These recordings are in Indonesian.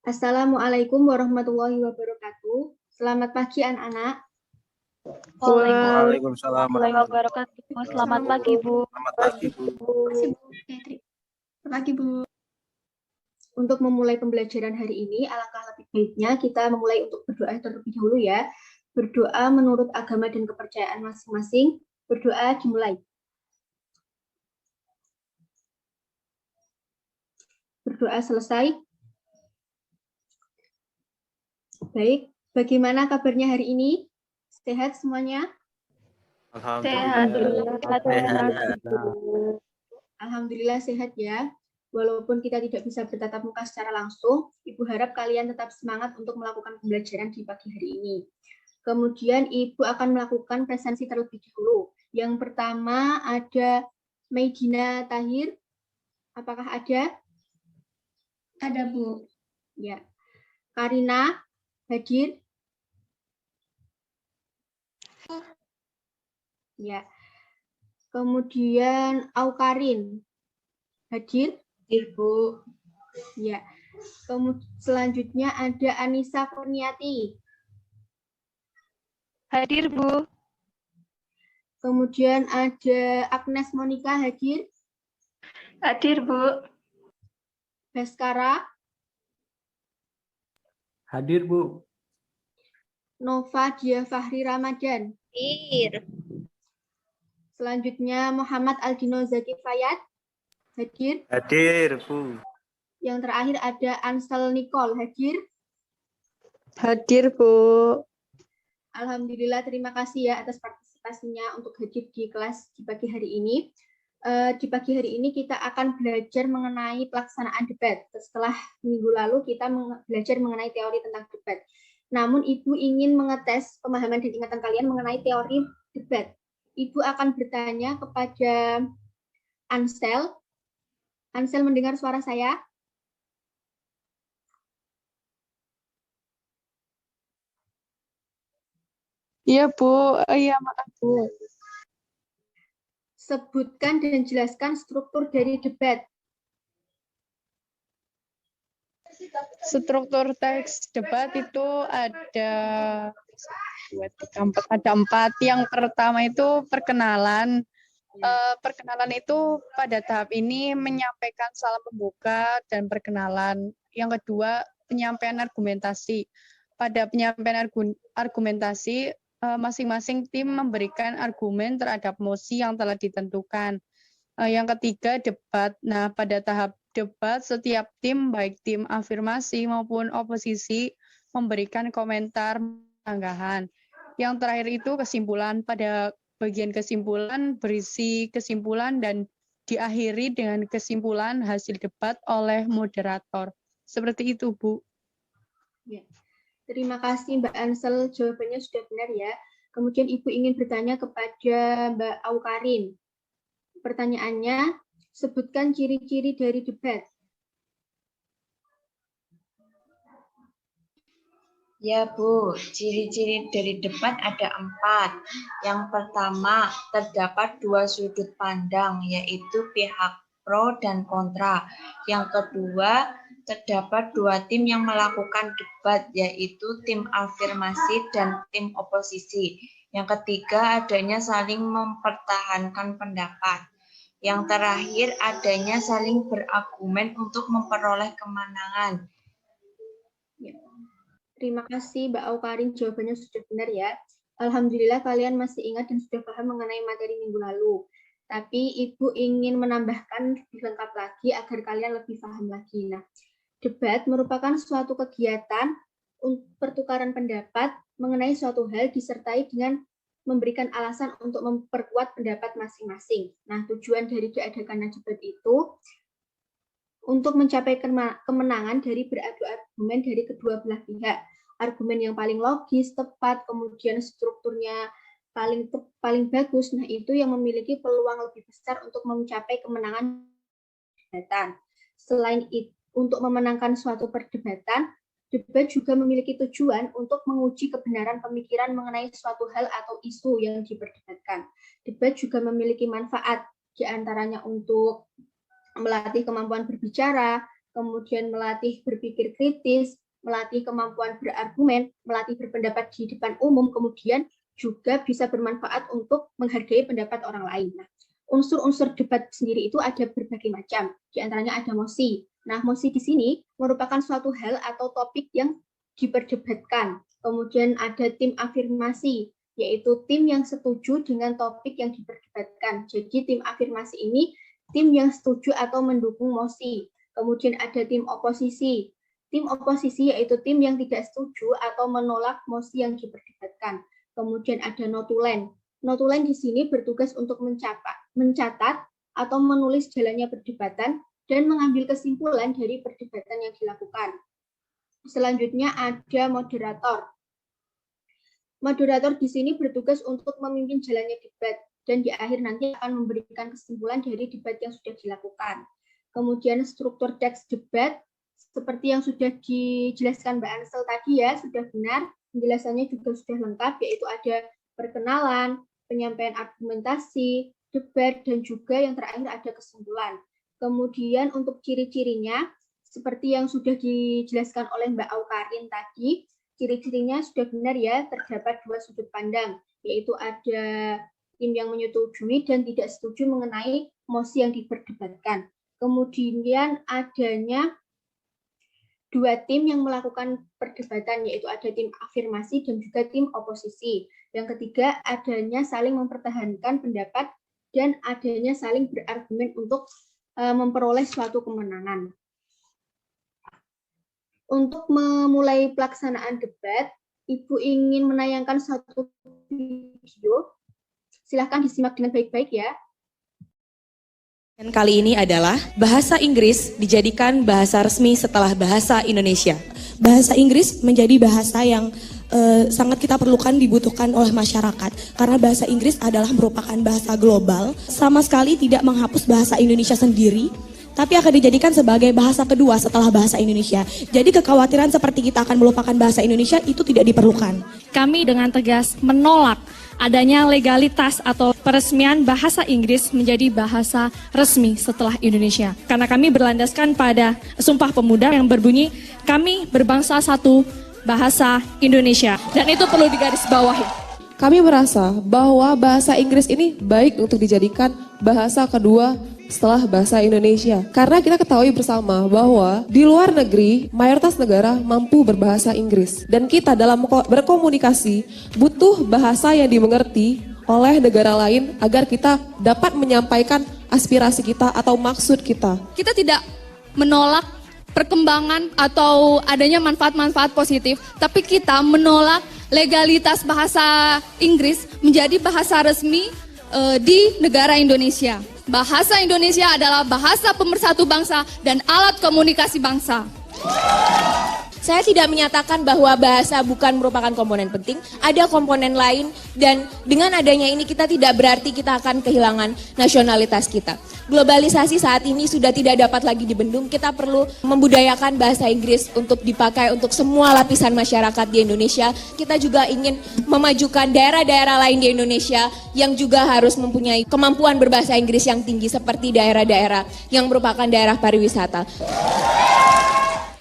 Assalamualaikum warahmatullahi wabarakatuh. Selamat pagi anak-anak. Waalaikumsalam warahmatullahi wabarakatuh. Selamat pagi, Bu. Selamat pagi, Bu. Selamat pagi, Bu. Untuk memulai pembelajaran hari ini, alangkah lebih baiknya kita memulai untuk berdoa terlebih dahulu ya. Berdoa menurut agama dan kepercayaan masing-masing. Berdoa dimulai. Berdoa selesai. Baik, bagaimana kabarnya hari ini? Sehat semuanya? Alhamdulillah sehat ya. Walaupun kita tidak bisa bertatap muka secara langsung, Ibu harap kalian tetap semangat untuk melakukan pembelajaran di pagi hari ini. Kemudian Ibu akan melakukan presensi terlebih dahulu. Yang pertama ada Maidina Tahir. Apakah ada? Ada, Bu. Ya. Karina hadir? Ya. Kemudian Aukarin hadir? Hadir, Bu. Ya. Kemudian selanjutnya ada Anissa Kurniati. Hadir, Bu. Kemudian ada Agnes Monica hadir? Hadir, Bu. Baskara? Hadir, Bu. Nova Dia Fahri Ramadan. Hadir. Selanjutnya Muhammad Aldino Zaki Fayat. Hadir. Hadir, Bu. Yang terakhir ada Ansel Nicole. Hadir. Hadir, Bu. Alhamdulillah, terima kasih ya atas partisipasinya untuk hadir di kelas di pagi hari ini. Di pagi hari ini kita akan belajar mengenai pelaksanaan debat. Setelah minggu lalu kita belajar mengenai teori tentang debat. Namun Ibu ingin mengetes pemahaman dan ingatan kalian mengenai teori debat. Ibu akan bertanya kepada Ansel. Ansel mendengar suara saya? Iya, Bu. Iya, maaf, Bu. Sebutkan dan jelaskan struktur dari debat. Struktur teks debat itu ada empat. Yang pertama itu perkenalan. Perkenalan itu pada tahap ini menyampaikan salam pembuka dan perkenalan. Yang kedua, penyampaian argumentasi. Pada penyampaian argumentasi, masing-masing tim memberikan argumen terhadap mosi yang telah ditentukan. Yang ketiga, debat. Nah, pada tahap debat, setiap tim, baik tim afirmasi maupun oposisi, memberikan komentar tanggahan. Yang terakhir itu kesimpulan. Pada bagian kesimpulan berisi kesimpulan dan diakhiri dengan kesimpulan hasil debat oleh moderator. Seperti itu, Bu. Ya. Terima kasih Mbak Ansel, jawabannya sudah benar ya. Kemudian Ibu ingin bertanya kepada Mbak Aukarin. Pertanyaannya, sebutkan ciri-ciri dari debat. Ya, Bu, ciri-ciri dari debat ada 4. Yang pertama, terdapat 2 sudut pandang, yaitu pihak pro dan kontra. Yang kedua, terdapat 2 tim yang melakukan debat, yaitu tim afirmasi dan tim oposisi. Yang ketiga, adanya saling mempertahankan pendapat. Yang terakhir, adanya saling berargumen untuk memperoleh kemenangan. Ya. Terima kasih Mbak Aukarin, jawabannya sudah benar ya. Alhamdulillah kalian masih ingat dan sudah paham mengenai materi minggu lalu. Tapi Ibu ingin menambahkan lebih lengkap lagi agar kalian lebih paham lagi. Nah, debat merupakan suatu kegiatan untuk pertukaran pendapat mengenai suatu hal disertai dengan memberikan alasan untuk memperkuat pendapat masing-masing. Nah, tujuan dari diadakannya debat itu untuk mencapai kemenangan dari beradu argumen dari kedua belah pihak. Argumen yang paling logis, tepat, kemudian strukturnya paling bagus, nah itu yang memiliki peluang lebih besar untuk mencapai kemenangan perdebatan. Selain itu, untuk memenangkan suatu perdebatan, debat juga memiliki tujuan untuk menguji kebenaran pemikiran mengenai suatu hal atau isu yang diperdebatkan. Debat juga memiliki manfaat, diantaranya untuk melatih kemampuan berbicara, kemudian melatih berpikir kritis, melatih kemampuan berargumen, melatih berpendapat di depan umum, kemudian juga bisa bermanfaat untuk menghargai pendapat orang lain. Nah, unsur-unsur debat sendiri itu ada berbagai macam, di antaranya ada mosi. Nah, mosi di sini merupakan suatu hal atau topik yang diperdebatkan. Kemudian ada tim afirmasi, yaitu tim yang setuju dengan topik yang diperdebatkan. Jadi tim afirmasi ini tim yang setuju atau mendukung mosi. Kemudian ada tim oposisi. Tim oposisi yaitu tim yang tidak setuju atau menolak mosi yang diperdebatkan. Kemudian ada notulen. Notulen di sini bertugas untuk mencatat atau menulis jalannya perdebatan dan mengambil kesimpulan dari perdebatan yang dilakukan. Selanjutnya ada moderator. Moderator di sini bertugas untuk memimpin jalannya debat dan di akhir nanti akan memberikan kesimpulan dari debat yang sudah dilakukan. Kemudian struktur teks debat seperti yang sudah dijelaskan Mbak Ansel tadi ya, sudah benar. Penjelasannya juga sudah lengkap, yaitu ada perkenalan, penyampaian argumentasi, debat, dan juga yang terakhir ada kesimpulan. Kemudian untuk ciri-cirinya, seperti yang sudah dijelaskan oleh Mbak Aukarin tadi, ciri-cirinya sudah benar ya, terdapat dua sudut pandang, yaitu ada tim yang menyetujui dan tidak setuju mengenai mosi yang diperdebatkan. Kemudian adanya dua tim yang melakukan perdebatan, yaitu ada tim afirmasi dan juga tim oposisi. Yang ketiga, adanya saling mempertahankan pendapat dan adanya saling berargumen untuk memperoleh suatu kemenangan. Untuk memulai pelaksanaan debat, Ibu ingin menayangkan satu video. Silahkan disimak dengan baik-baik ya. Dan kali ini adalah bahasa Inggris dijadikan bahasa resmi setelah bahasa Indonesia. Bahasa Inggris menjadi bahasa yang sangat kita perlukan, dibutuhkan oleh masyarakat. Karena bahasa Inggris adalah merupakan bahasa global, sama sekali tidak menghapus bahasa Indonesia sendiri, tapi akan dijadikan sebagai bahasa kedua setelah bahasa Indonesia. Jadi kekhawatiran seperti kita akan melupakan bahasa Indonesia itu tidak diperlukan. Kami dengan tegas menolak adanya legalitas atau peresmian bahasa Inggris menjadi bahasa resmi setelah Indonesia. Karena kami berlandaskan pada Sumpah Pemuda yang berbunyi, kami berbangsa satu, bahasa Indonesia. Dan itu perlu digarisbawahi. Kami merasa bahwa bahasa Inggris ini baik untuk dijadikan bahasa kedua setelah bahasa Indonesia. Karena kita ketahui bersama bahwa di luar negeri mayoritas negara mampu berbahasa Inggris. Dan kita dalam berkomunikasi butuh bahasa yang dimengerti oleh negara lain agar kita dapat menyampaikan aspirasi kita atau maksud kita. Kita tidak menolak perkembangan atau adanya manfaat-manfaat positif, tapi kita menolak legalitas bahasa Inggris menjadi bahasa resmi di negara Indonesia. Bahasa Indonesia adalah bahasa pemersatu bangsa dan alat komunikasi bangsa. Saya tidak menyatakan bahwa bahasa bukan merupakan komponen penting, ada komponen lain dan dengan adanya ini kita tidak berarti kita akan kehilangan nasionalitas kita. Globalisasi saat ini sudah tidak dapat lagi dibendung, kita perlu membudayakan bahasa Inggris untuk dipakai untuk semua lapisan masyarakat di Indonesia. Kita juga ingin memajukan daerah-daerah lain di Indonesia yang juga harus mempunyai kemampuan berbahasa Inggris yang tinggi seperti daerah-daerah yang merupakan daerah pariwisata.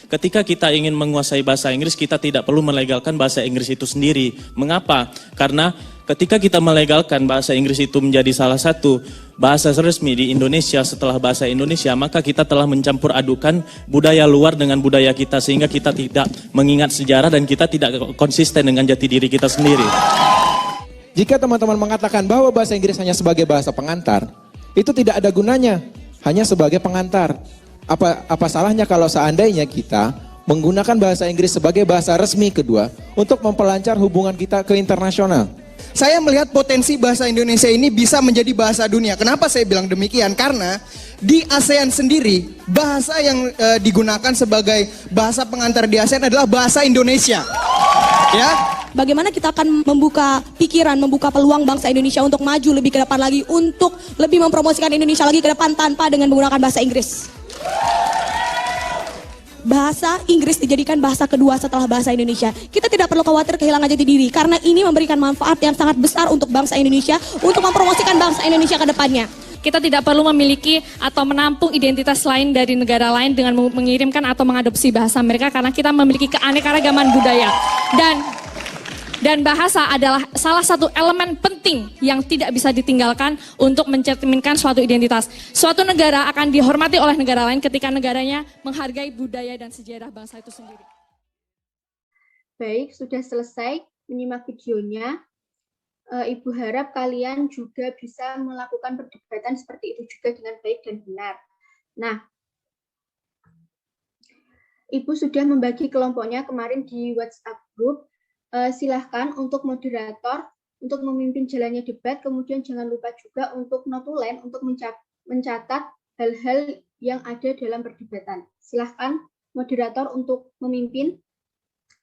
Ketika kita ingin menguasai bahasa Inggris, kita tidak perlu melegalkan bahasa Inggris itu sendiri. Mengapa? Karena ketika kita melegalkan bahasa Inggris itu menjadi salah satu bahasa resmi di Indonesia setelah bahasa Indonesia, maka kita telah mencampur adukan budaya luar dengan budaya kita, sehingga kita tidak mengingat sejarah dan kita tidak konsisten dengan jati diri kita sendiri. Jika teman-teman mengatakan bahwa bahasa Inggris hanya sebagai bahasa pengantar, itu tidak ada gunanya, hanya sebagai pengantar. Apa salahnya kalau seandainya kita menggunakan bahasa Inggris sebagai bahasa resmi kedua untuk memperlancar hubungan kita ke internasional? Saya melihat potensi bahasa Indonesia ini bisa menjadi bahasa dunia. Kenapa saya bilang demikian? Karena di ASEAN sendiri, bahasa yang digunakan sebagai bahasa pengantar di ASEAN adalah bahasa Indonesia. Ya. Bagaimana kita akan membuka pikiran, membuka peluang bangsa Indonesia untuk maju lebih ke depan lagi, untuk lebih mempromosikan Indonesia lagi ke depan tanpa dengan menggunakan bahasa Inggris. Bahasa Inggris dijadikan bahasa kedua setelah bahasa Indonesia. Kita tidak perlu khawatir kehilangan jati diri karena ini memberikan manfaat yang sangat besar untuk bangsa Indonesia, untuk mempromosikan bangsa Indonesia ke depannya. kita tidak perlu memiliki atau menampung identitas lain dari negara lain dengan mengirimkan atau mengadopsi bahasa mereka karena kita memiliki keanekaragaman budaya. Dan bahasa adalah salah satu elemen penting yang tidak bisa ditinggalkan untuk mencerminkan suatu identitas. Suatu negara akan dihormati oleh negara lain ketika negaranya menghargai budaya dan sejarah bangsa itu sendiri. Baik, sudah selesai menyimak videonya. Ibu harap kalian juga bisa melakukan perdebatan seperti itu juga dengan baik dan benar. Nah, Ibu sudah membagi kelompoknya kemarin di WhatsApp group. Silahkan untuk moderator untuk memimpin jalannya debat, kemudian jangan lupa juga untuk notulen untuk mencatat hal-hal yang ada dalam perdebatan. Silahkan moderator untuk memimpin.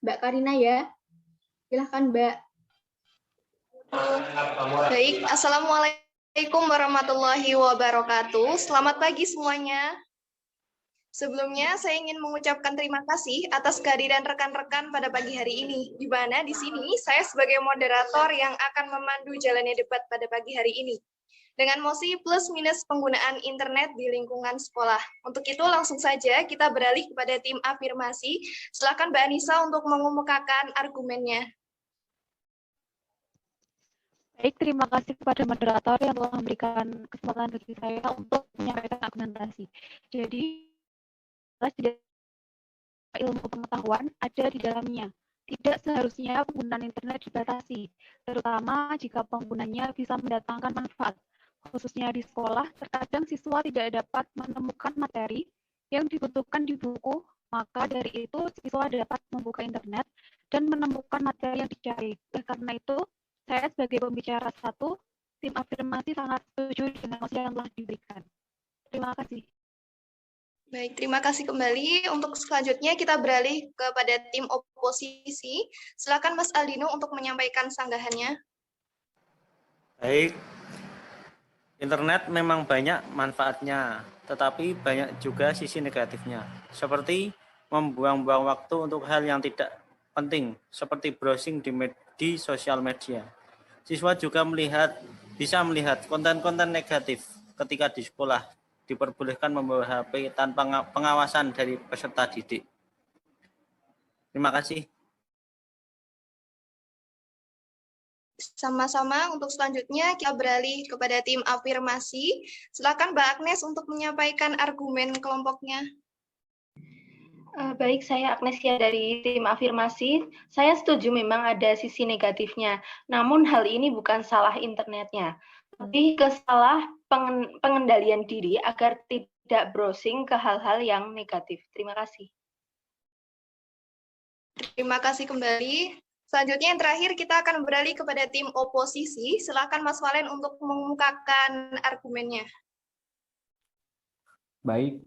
Mbak Karina ya, silahkan Mbak. Baik, Assalamualaikum warahmatullahi wabarakatuh. Selamat pagi semuanya. Sebelumnya, saya ingin mengucapkan terima kasih atas kehadiran rekan-rekan pada pagi hari ini, di mana di sini saya sebagai moderator yang akan memandu jalannya debat pada pagi hari ini, dengan mosi plus minus penggunaan internet di lingkungan sekolah. Untuk itu, langsung saja kita beralih kepada tim afirmasi. Silakan Mbak Anissa untuk mengemukakan argumennya. Baik, terima kasih kepada moderator yang telah memberikan kesempatan bagi saya untuk menyampaikan argumentasi. Jadi, tidak ilmu pengetahuan ada di dalamnya. Tidak seharusnya penggunaan internet dibatasi, terutama jika penggunanya bisa mendatangkan manfaat. Khususnya di sekolah, terkadang siswa tidak dapat menemukan materi yang dibutuhkan di buku, maka dari itu siswa dapat membuka internet dan menemukan materi yang dicari. Karena itu, saya sebagai pembicara satu, tim afirmasi sangat setuju dengan mosi yang telah diberikan. Terima kasih. Baik, terima kasih kembali. Untuk selanjutnya kita beralih kepada tim oposisi. Silakan Mas Aldino untuk menyampaikan sanggahannya. Baik, internet memang banyak manfaatnya, tetapi banyak juga sisi negatifnya, seperti membuang-buang waktu untuk hal yang tidak penting, seperti browsing di sosial media. Siswa juga bisa melihat konten-konten negatif ketika di sekolah, diperbolehkan membawa HP tanpa pengawasan dari peserta didik. Terima kasih. Sama-sama, untuk selanjutnya kita beralih kepada tim afirmasi. Silakan Mbak Agnes untuk menyampaikan argumen kelompoknya. Baik, saya Agnesia dari tim afirmasi. Saya setuju memang ada sisi negatifnya, namun hal ini bukan salah internetnya. Lebih ke salah pengendalian diri agar tidak browsing ke hal-hal yang negatif. Terima kasih. Terima kasih kembali. Selanjutnya yang terakhir kita akan beralih kepada tim oposisi. Silakan Mas Valen untuk mengemukakan argumennya. Baik,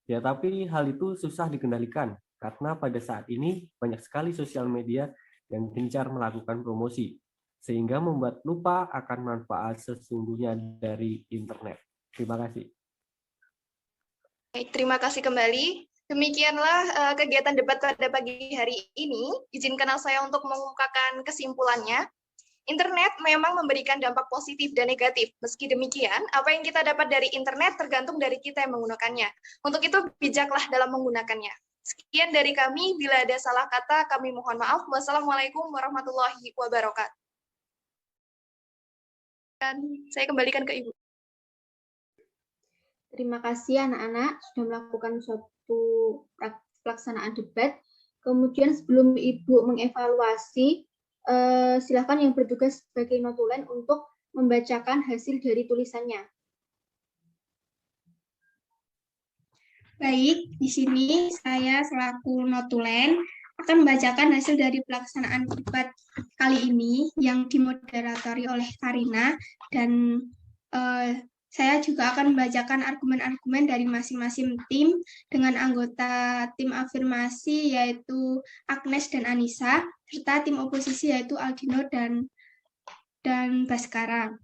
ya tapi hal itu susah dikendalikan karena pada saat ini banyak sekali sosial media yang gencar melakukan promosi, sehingga membuat lupa akan manfaat sesungguhnya dari internet. Terima kasih. Baik, terima kasih kembali. Demikianlah kegiatan debat pada pagi hari ini. Izinkan saya untuk mengemukakan kesimpulannya. Internet memang memberikan dampak positif dan negatif. Meski demikian, apa yang kita dapat dari internet tergantung dari kita yang menggunakannya. Untuk itu, bijaklah dalam menggunakannya. Sekian dari kami. Bila ada salah kata, kami mohon maaf. Wassalamualaikum warahmatullahi wabarakatuh. Saya kembalikan ke Ibu. Terima kasih anak-anak sudah melakukan suatu pelaksanaan debat. Kemudian sebelum Ibu mengevaluasi, silakan yang bertugas sebagai notulen untuk membacakan hasil dari tulisannya. Baik, di sini saya selaku notulen akan membacakan hasil dari pelaksanaan debat kali ini yang dimoderatori oleh Karina, dan saya juga akan membacakan argumen-argumen dari masing-masing tim dengan anggota tim afirmasi yaitu Agnes dan Anissa, serta tim oposisi yaitu Aldino dan Baskara.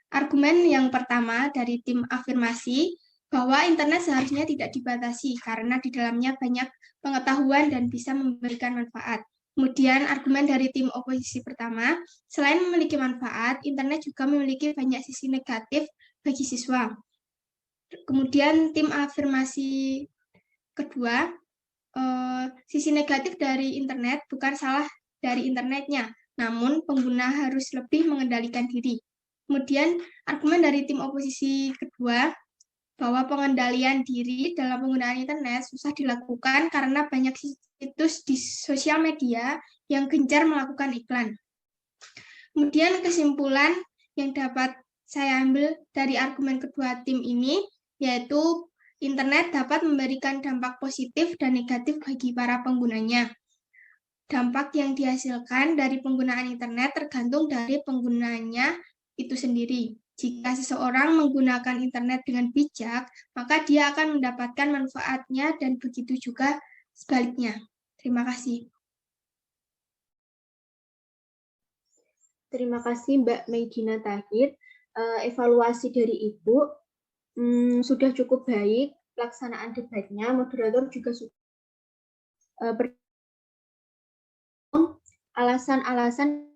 Argumen yang pertama dari tim afirmasi, bahwa internet seharusnya tidak dibatasi karena di dalamnya banyak pengetahuan dan bisa memberikan manfaat. Kemudian argumen dari tim oposisi pertama, selain memiliki manfaat, internet juga memiliki banyak sisi negatif bagi siswa. Kemudian tim afirmasi kedua, sisi negatif dari internet bukan salah dari internetnya, namun pengguna harus lebih mengendalikan diri. Kemudian argumen dari tim oposisi kedua, bahwa pengendalian diri dalam penggunaan internet susah dilakukan karena banyak situs di sosial media yang gencar melakukan iklan. Kemudian kesimpulan yang dapat saya ambil dari argumen kedua tim ini, yaitu internet dapat memberikan dampak positif dan negatif bagi para penggunanya. Dampak yang dihasilkan dari penggunaan internet tergantung dari penggunanya itu sendiri. Jika seseorang menggunakan internet dengan bijak, maka dia akan mendapatkan manfaatnya dan begitu juga sebaliknya. Terima kasih. Terima kasih Mbak Maidina Tahir. Evaluasi dari Ibu sudah cukup baik, pelaksanaan debatnya, moderator juga sudah alasan-alasan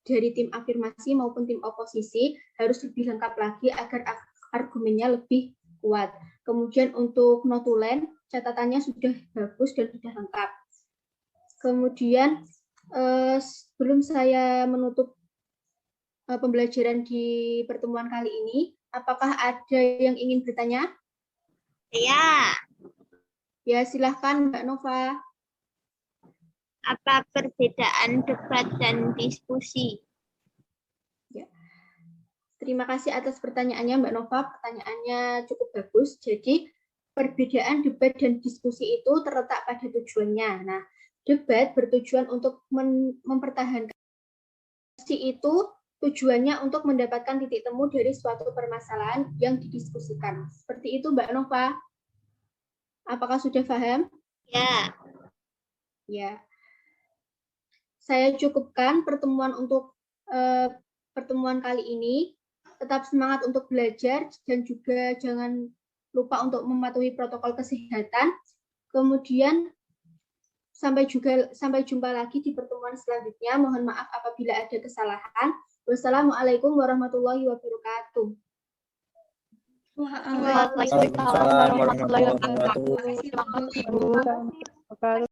dari tim afirmasi maupun tim oposisi harus lebih lengkap lagi agar argumennya lebih kuat. Kemudian untuk notulen, catatannya sudah bagus dan sudah lengkap. Kemudian sebelum saya menutup pembelajaran di pertemuan kali ini, apakah ada yang ingin bertanya? Ya. Ya, silahkan Mbak Nova. Apa perbedaan debat dan diskusi? Ya. Terima kasih atas pertanyaannya Mbak Nova. Pertanyaannya cukup bagus. Jadi perbedaan debat dan diskusi itu terletak pada tujuannya. Nah, debat bertujuan untuk mempertahankan diskusi itu tujuannya untuk mendapatkan titik temu dari suatu permasalahan yang didiskusikan. Seperti itu Mbak Nova. Apakah sudah paham? Ya. Ya. Saya cukupkan pertemuan untuk pertemuan kali ini. Tetap semangat untuk belajar dan juga jangan lupa untuk mematuhi protokol kesehatan. Kemudian sampai jumpa lagi di pertemuan selanjutnya. Mohon maaf apabila ada kesalahan. Wassalamualaikum warahmatullahi wabarakatuh. Waalaikumsalam warahmatullahi wabarakatuh.